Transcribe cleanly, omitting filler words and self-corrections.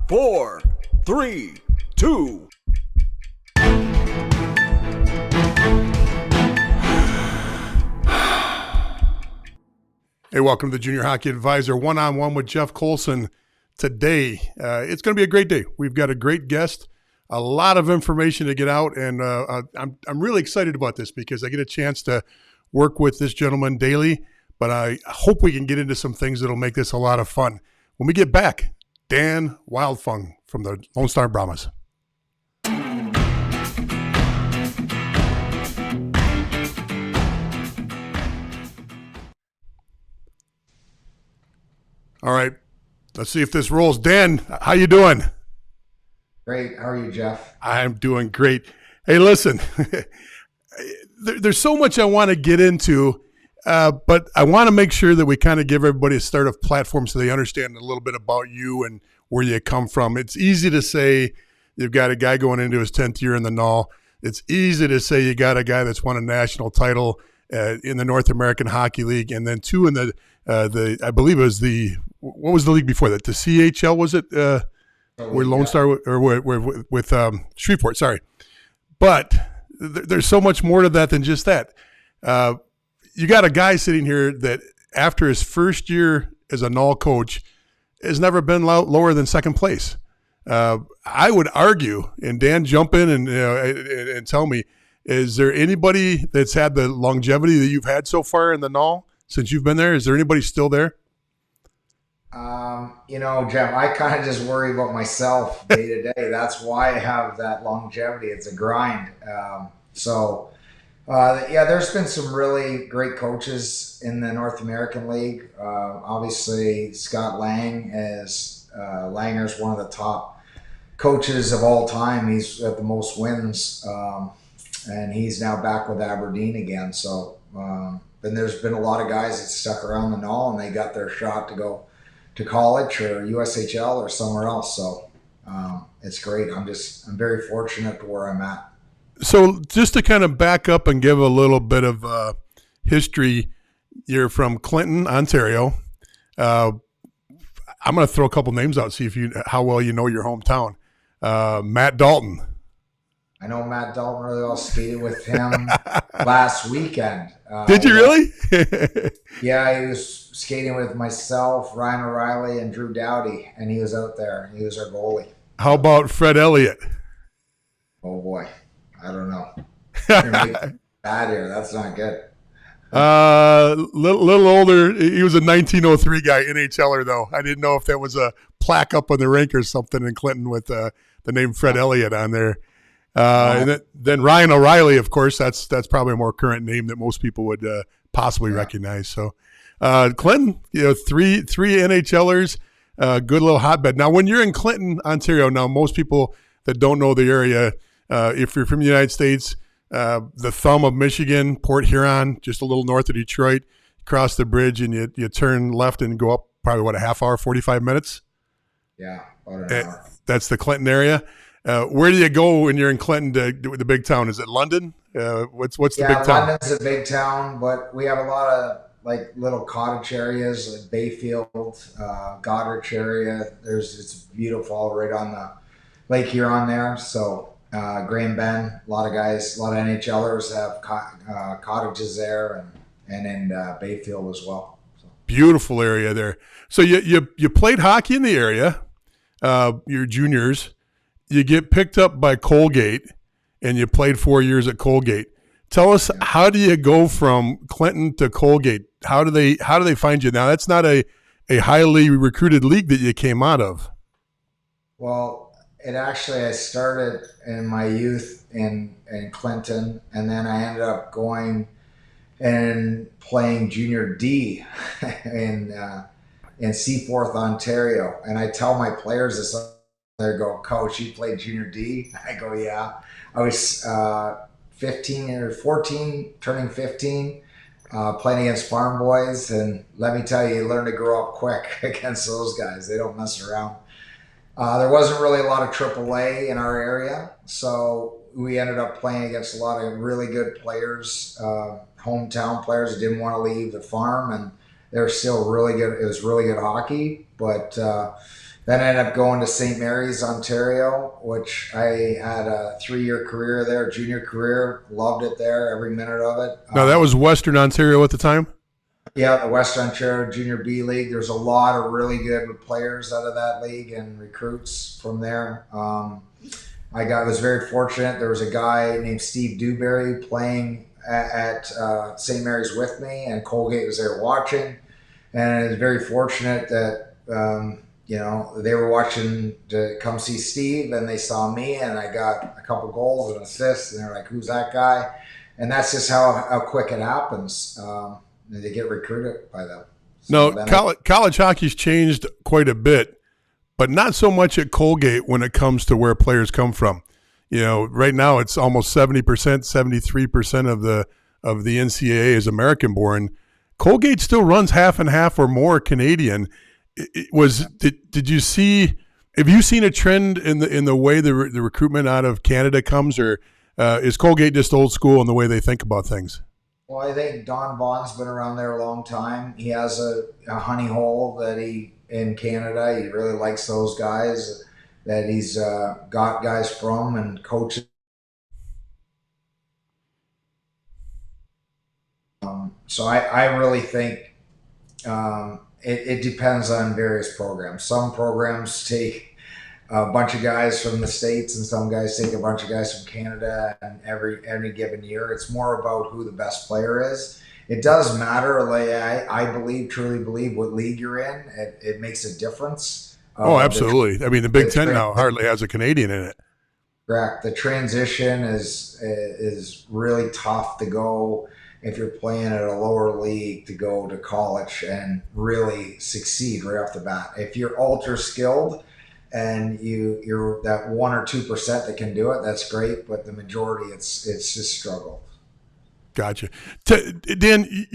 4, 3, 2. Hey, welcome to the Junior Hockey Advisor one-on-one with Jeff Colson. Today, it's going to be a great day. We've got a great guest, a lot of information to get out, and I'm really excited about this because I get a chance to work with this gentleman daily, but I hope we can get into some things that'll make this a lot of fun. When we get back, Dan Wildfung from the Lone Star Brahmas. All right, let's see if this rolls. Dan, how you doing? Great. How are you, Jeff? I'm doing great. Hey, listen, there's so much I want to get into, but I want to make sure that we kind of give everybody a start of platform so they understand a little bit about you and where you come from. It's easy to say you've got a guy going into his 10th year in the Null. It's easy to say you got a guy that's won a national title in the North American Hockey League, and then two in the I believe it was what was the league before that? The CHL, was it? Where Lone Star or with Shreveport, sorry. But there's so much more to that than just that. You got a guy sitting here that after his first year as a Null coach has never been lower than second place. I would argue, and Dan, jump in and tell me, is there anybody that's had the longevity that you've had so far in the Null since you've been there? Is there anybody still there? Jeff, I kind of just worry about myself day to day. That's why I have that longevity. It's a grind. There's been some really great coaches in the North American League. Obviously, Scott Lang Langer's one of the top coaches of all time. He's at the most wins, and he's now back with Aberdeen again. So, then there's been a lot of guys that stuck around the Null and they got their shot to go to college or USHL or somewhere else. So it's great. I'm very fortunate to where I'm at. So just to kind of back up and give a little bit of history, you're from Clinton, Ontario. I'm going to throw a couple names out, see how well you know your hometown. Matt Dalton. I know Matt Dalton really well. Skated with him last weekend. Did you really? Yeah, he was skating with myself, Ryan O'Reilly, and Drew Dowdy, and he was out there. He was our goalie. How about Fred Elliott? Oh, boy. I don't know. You're making bad here. That's not good. Little older. He was a 1903 guy, NHLer, though. I didn't know if that was a plaque up on the rink or something in Clinton with the name Fred Elliott on there. And then Ryan O'Reilly, of course, that's probably a more current name that most people would possibly recognize. So, Clinton, three NHLers, good little hotbed. Now, when you're in Clinton, Ontario, now most people that don't know the area, if you're from the United States, the thumb of Michigan, Port Huron, just a little north of Detroit, cross the bridge and you turn left and go up probably a half hour, 45 minutes. Yeah, about an hour. That's the Clinton area. Where do you go when you're in Clinton to the big town? Is it London? What's the big town? London's a big town, but we have a lot of like little cottage areas like Bayfield, Goderich area. It's beautiful right on the Lake Huron there. So Graham Bend, a lot of NHLers have cottages there and in Bayfield as well. So. Beautiful area there. So you played hockey in the area, your juniors. You get picked up by Colgate, and you played 4 years at Colgate. Tell us, how do you go from Clinton to Colgate? How do they find you? Now, that's not a highly recruited league that you came out of. Well, I started in my youth in Clinton, and then I ended up going and playing Junior D in Seaforth, Ontario. And I tell my players this. They go, Coach, you played Junior D? I go, yeah. I was 15 or 14, turning 15, playing against farm boys. And let me tell you learn to grow up quick against those guys. They don't mess around. There wasn't really a lot of AAA in our area. So we ended up playing against a lot of really good players, hometown players that didn't want to leave the farm. And they were still really good. It was really good hockey. But Then I ended up going to St. Mary's, Ontario, which I had a 3-year career there, junior career. Loved it there, every minute of it. Now, that was Western Ontario at the time? Yeah, the Western Ontario Junior B League. There's a lot of really good players out of that league and recruits from there. Was very fortunate. There was a guy named Steve Dewberry playing at St. Mary's with me, and Colgate was there watching. And I was very fortunate that they were watching to come see Steve, and they saw me, and I got a couple goals and assists, and they're like, "Who's that guy?" And that's just how quick it happens. They get recruited by them. So no, college hockey's changed quite a bit, but not so much at Colgate when it comes to where players come from. Right now it's almost 70%, 73% of the NCAA is American born. Colgate still runs half and half or more Canadian. Did you see? Have you seen a trend in the way the recruitment out of Canada comes, or is Colgate just old school in the way they think about things? Well, I think Don Vaughn's been around there a long time. He has a honey hole in Canada. He really likes those guys that he's got guys from and coaches. So I really think it depends on various programs. Some programs take a bunch of guys from the States, and some guys take a bunch of guys from Canada, and every given year. It's more about who the best player is. It does matter. Like I truly believe what league you're in. It makes a difference. Oh, absolutely. I mean, the Big Ten now hardly has a Canadian in it. Correct. The transition is really tough to go if you're playing at a lower league to go to college and really succeed right off the bat. If you're ultra skilled and you're that 1 or 2% that can do it, that's great. But the majority, it's just struggle. Gotcha. Dan,